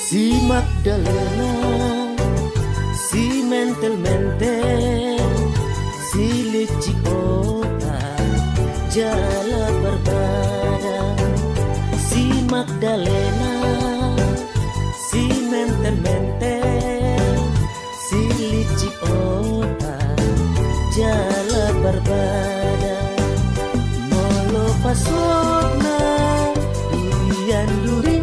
Si Magdalena, si mentel-mentel, si licik otak, jala berbada. Si Magdalena, si mentel-mentel, si licik otak, jala berbada. Molo pasokna durian-durian.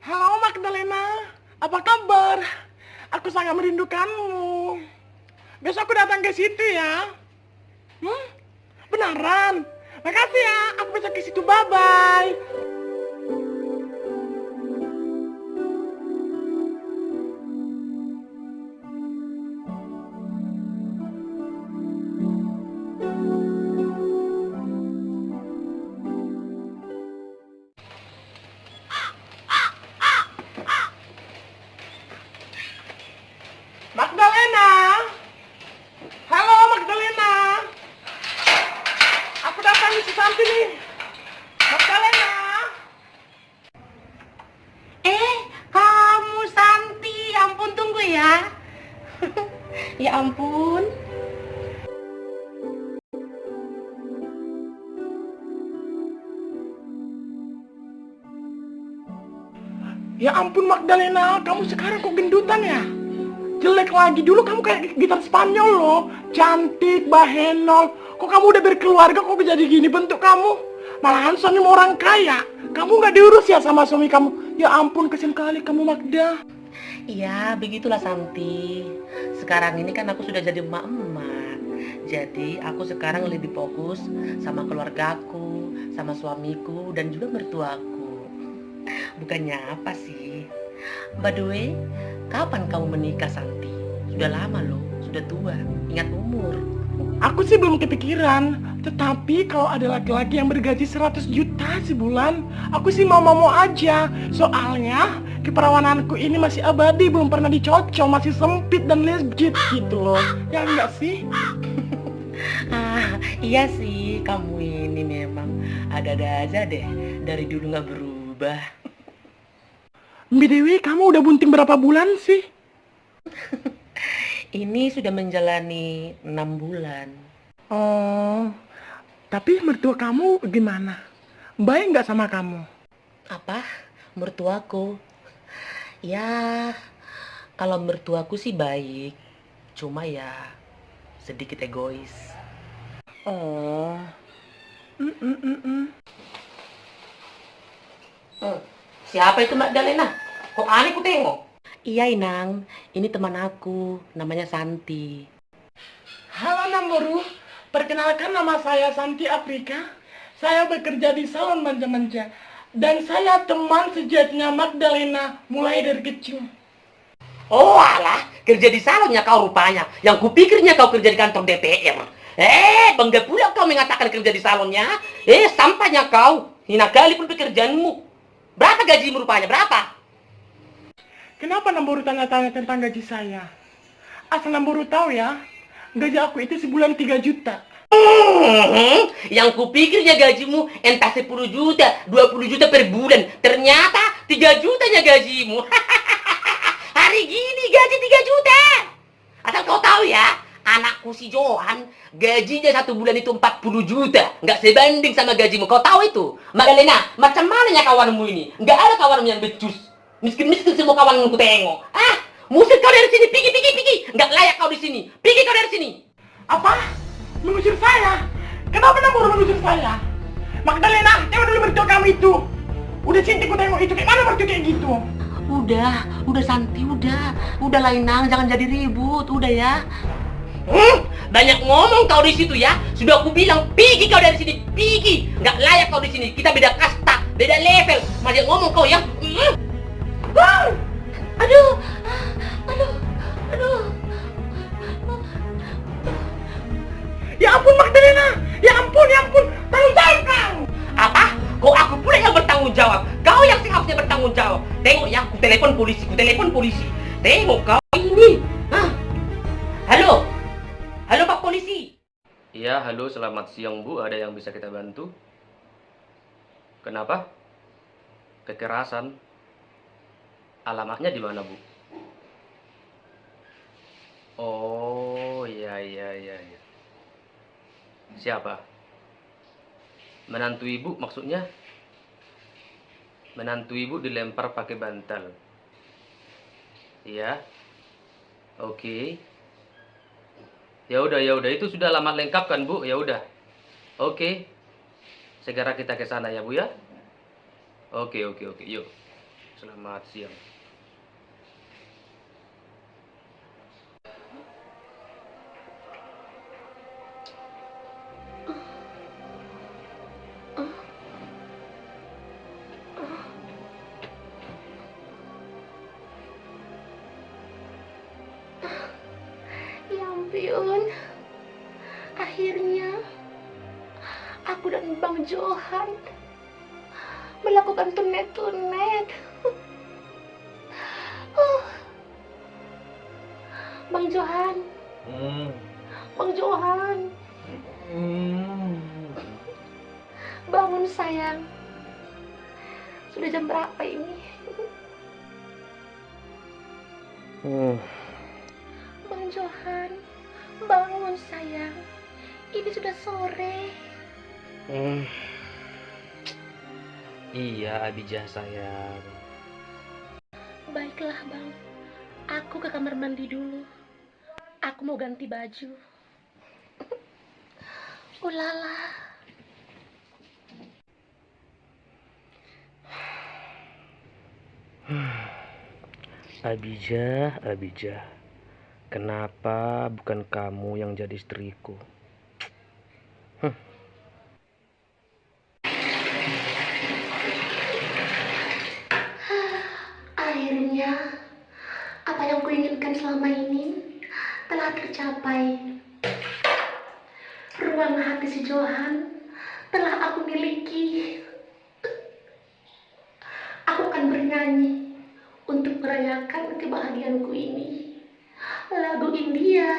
Halo Magdalena, apa kabar? Aku sangat merindukanmu. Besok aku datang ke situ ya. Beneran? Makasih ya, aku besok ke situ, bye-bye. Magdalena! Halo Magdalena! Aku datang di Susanti nih. Magdalena! Kamu Santi, ampun tunggu ya. Ya ampun. Ya ampun Magdalena, kamu sekarang kok gendutan ya? Jelek lagi, dulu kamu kayak gitar Spanyol loh. Cantik, bahenol. Kok kamu udah berkeluarga kok jadi gini bentuk kamu? Malahan suami orang kaya. Kamu gak diurus ya sama suami kamu? Ya ampun, kesian kali kamu Magda. Iya, begitulah Santi. Sekarang ini kan aku sudah jadi emak-emak. Jadi aku sekarang lebih fokus sama keluargaku, sama suamiku, dan juga mertuaku. Bukannya apa sih? By the way, kapan kamu menikah Santi? Sudah lama loh, sudah tua, ingat umur. Aku sih belum kepikiran. Tetapi kalau ada laki-laki yang bergaji 100 juta sebulan, aku sih mau aja. Soalnya keperawananku ini masih abadi, belum pernah dicocol, masih sempit dan legit gitu loh. Ya enggak sih? Iya sih, kamu ini memang ada-ada aja deh. Dari dulu gak berubah. BTW, kamu udah bunting berapa bulan sih? Ini sudah menjalani 6 bulan. Oh, tapi mertua kamu gimana? Baik nggak sama kamu? Apa? Mertuaku? Ya, kalau mertuaku sih baik. Cuma ya sedikit egois. Oh. Siapa itu Magdalena? Kok aneh ku tengok? Iya Inang, ini teman aku, namanya Santi. Halo Namboru, perkenalkan nama saya Santi Afrika. Saya bekerja di salon manja-manja. Dan saya teman sejatinya Magdalena mulai dari kecil. Oh alah, kerja di salonnya kau rupanya. Yang kupikirnya kau kerja di kantor DPR. Bangga pula kau mengatakan kerja di salonnya. Sampahnya kau. Hina kali pun pekerjaanmu. Berapa gajimu rupanya? Berapa? Kenapa Namboru tanya-tanya tentang gaji saya? Asal Namboru tahu ya, gaji aku itu sebulan 3 juta. Yang kupikirnya gajimu entah 10 juta, 20 juta per bulan. Ternyata 3 jutanya gajimu. Hari gini gaji 3 juta. Asal kau tahu ya, anakku si Johan gajinya 1 bulan itu 40 juta. Nggak sebanding sama gajimu. Kau tahu itu? Magdalena, macam mananya kawanmu ini? Nggak ada kawanmu yang becus. Miskin-miskin semua kawanmu ku tengok. Musir kau dari sini. Pigi. Nggak layak kau di sini. Pergi kau dari sini. Apa? Mengusir saya? Kenapa Namboru mengusir saya? Magdalena, tengok dulu mertua kamu itu. Udah Cinti ku tengok itu, kayak mana mertua kayak gitu? Udah Santi, udah lah Inang, jangan jadi ribut, udah ya. Banyak ngomong kau di situ ya. Sudah aku bilang, pergi kau dari sini, pergi. Nggak layak kau di sini. Kita beda kasta, beda level. Masih ngomong kau ya. Aduh. Ya ampun Magdalena, ya ampun, tanggung jawab kau. Tengok ya, ku telepon polisi. Tengok kau ini. Hah? Halo? Halo Pak Polisi? Iya, halo, selamat siang Bu. Ada yang bisa kita bantu? Kenapa? Kekerasan. Alamatnya di mana, Bu? Oh, iya. Siapa? Menantu Ibu maksudnya? Menantu Ibu dilempar pakai bantal. Iya. Oke. Ya udah, itu sudah alamat lengkap kan, Bu? Ya udah. Oke. Segera kita ke sana ya, Bu ya. Oke. Yuk. Selamat siang. Ya ampun, akhirnya aku dan Bang Johan melakukan tunet. Bang Johan, Bang Johan, bangun sayang. Sudah jam berapa ini? Bang Johan, bangun sayang. Ini sudah sore. Iya, Abijah sayang. Baiklah Bang, aku ke kamar mandi dulu. Aku mau ganti baju. Ulala. Abijah. Kenapa bukan kamu yang jadi istriku? Akhirnya, apa yang kuinginkan selama ini telah tercapai. Ruang hati si Johan telah aku miliki. Aku akan bernyanyi untuk merayakan kebahagiaanku ini. Lagu India.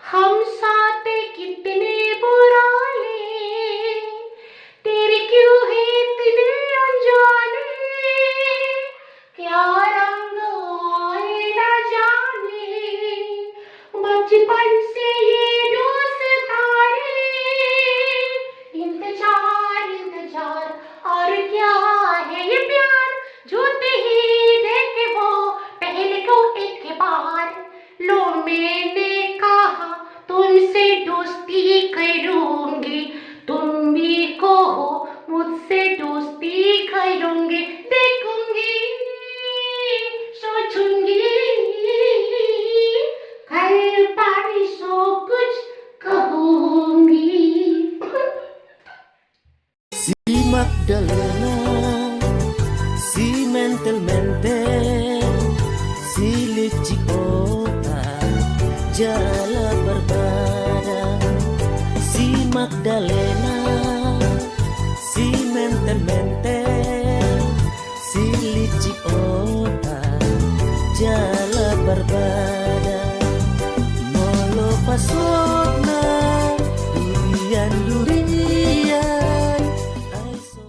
हम साथ कितने पुराने, तेरी क्यों है इतने अनजाने, क्या रंग आए न जाने, बचपन से ये दोस्तारे, इंतजार और क्या है ये प्यार, जो ही देखे वो पहले को एक बार, लो मैंने कहा तुमसे दोस्ती करूंगी, तुम भी कहो मुझसे दोस्ती करूंगी, देखूंगी सोचूंगी कल परसों कुछ कहूंगी. Si Magdalena, si mentel, si licik otak, jala berbada. Si Magdalena